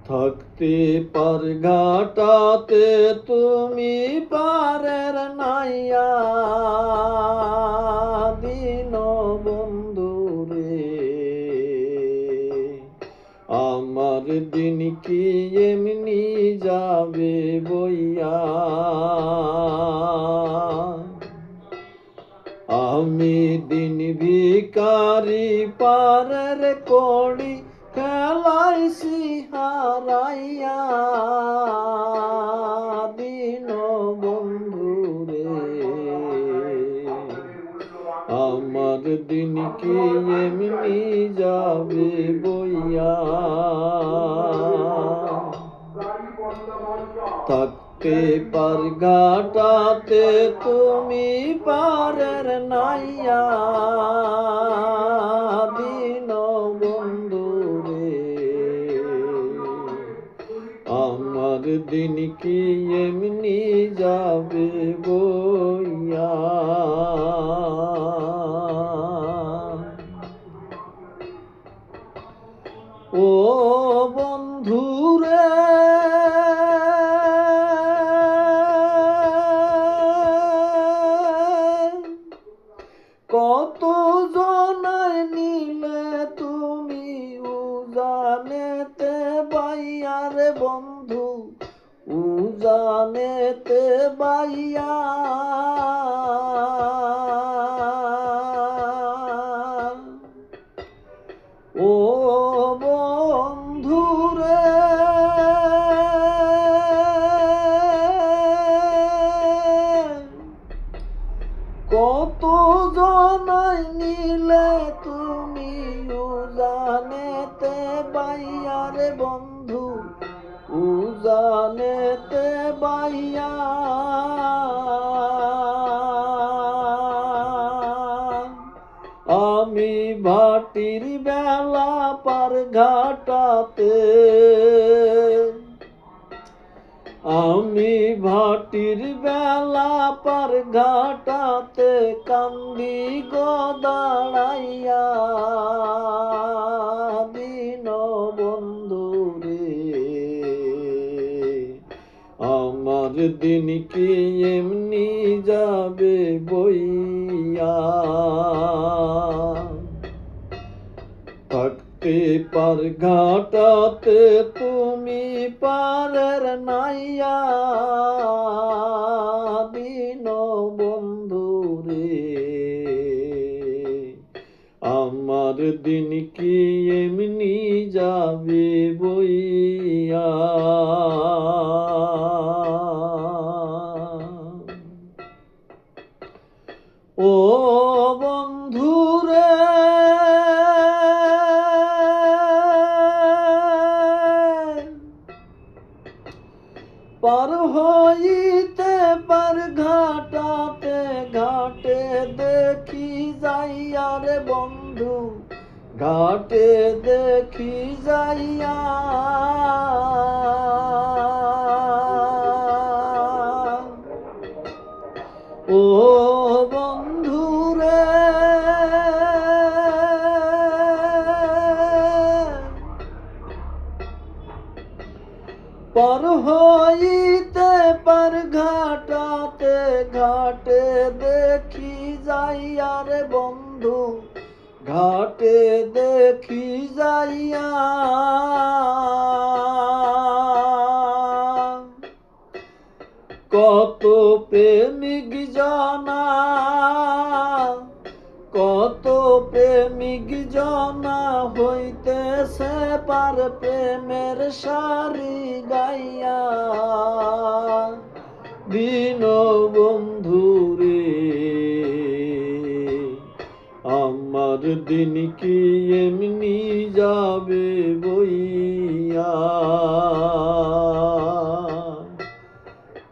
থাকতে পার ঘাটাতে তুমি পারের নাইয়া দিন বন্ধু রে। আমার দিন কি এমনি যাবে বইয়া, আমি দিন ভিকারি পারের কড়ি খেলাইছি হারাইয়া দিন বন্ধু রে। আমার দিন কি এমনি যাবে বইয়া, থাকতে পার ঘাটাতে তুমি পারের নাইয়া দিন বন্ধু রে। আমার দিন কি এমনি যাবে বইয়া। ও বন্ধু রে, কত জনায় নিলে তুমি উজানেতে বাইয়া রে বন্ধু, উজানেতে বাইয়া। ও বন্ধু রে, কত জনাই নিলে তুমি উজানেতে বাইয়া রে বন্ধু, উজানেতে বাইয়া। আমি ভাটির বেলা পার ঘাটাতে, আমি ভাটির বেলা পার ঘাটাতে কান্দি গো দাঁড়াইয়া দিন বন্ধু রে। আমার দিন কি এমনি যাবে বইয়া, থাকতে পার ঘাটাতে তুমি পারের নাইয়া দিন বন্ধু রে। আমার দিন কি এমনি যাবে বইয়া। ও বন্ধু রে, পার হইতে পার ঘাটাতে ঘাটে দেখি যাইয়া রে বন্ধু, ঘাটে দেখি যাইয়া। ও বন্ধু রে, পার হইতে পার ঘাটাতে ঘাটে দেখি যাইয়া রে বন্ধু, ঘাটে দেখি যাইয়া। কত প্রেমিক জনা, কত প্রেমিক জনা হইতেছে পার প্রেমের সারি গাইয়া দিন বন্ধু রে। আমার দিন কি এমনি যাবে বইয়া,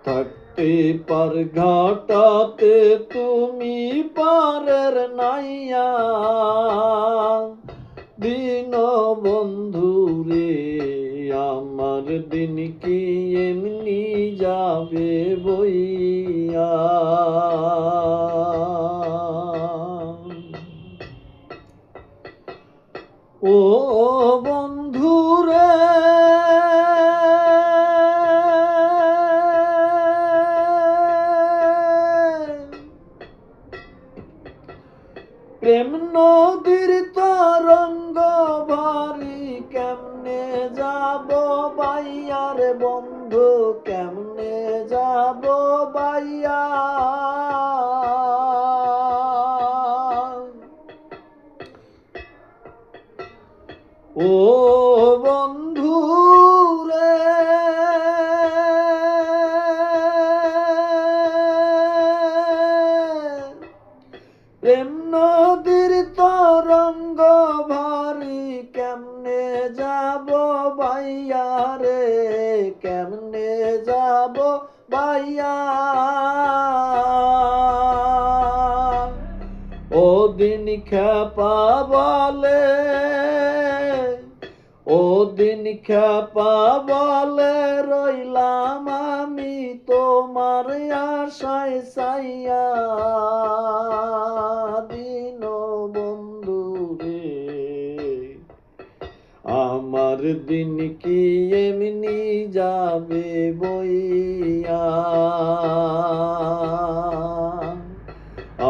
থাকতে পার ঘাটাতে তুমি পারের নাইয়া দিন বন্ধু রে। আমার দিন কি এমনি যাবে বইয়া। ও বন্ধু রে, যাব বাইয়া রে বন্ধু, কেমনে যাব বাইয়া। ও বন্ধু রে, প্রেম নদীর তরঙ্গ ভারী, কেমনে যাব বাইয়া রে, কেমনে যাব বাইয়া। ওদিন খেপা বলে, ওদিন খেপা বলে, রইলাম আমি তোমার আশায় চাইয়া। দিন বন্ধু রে, আমার দিন কি এমনি যাবে বইয়া।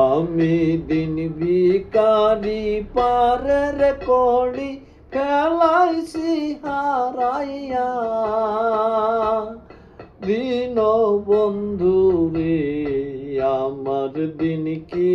আমি দিন ভিখারি পারের কড়ি, ফেলাইছি হারাইয়া। দিন বন্ধু রে, আমার দিন কি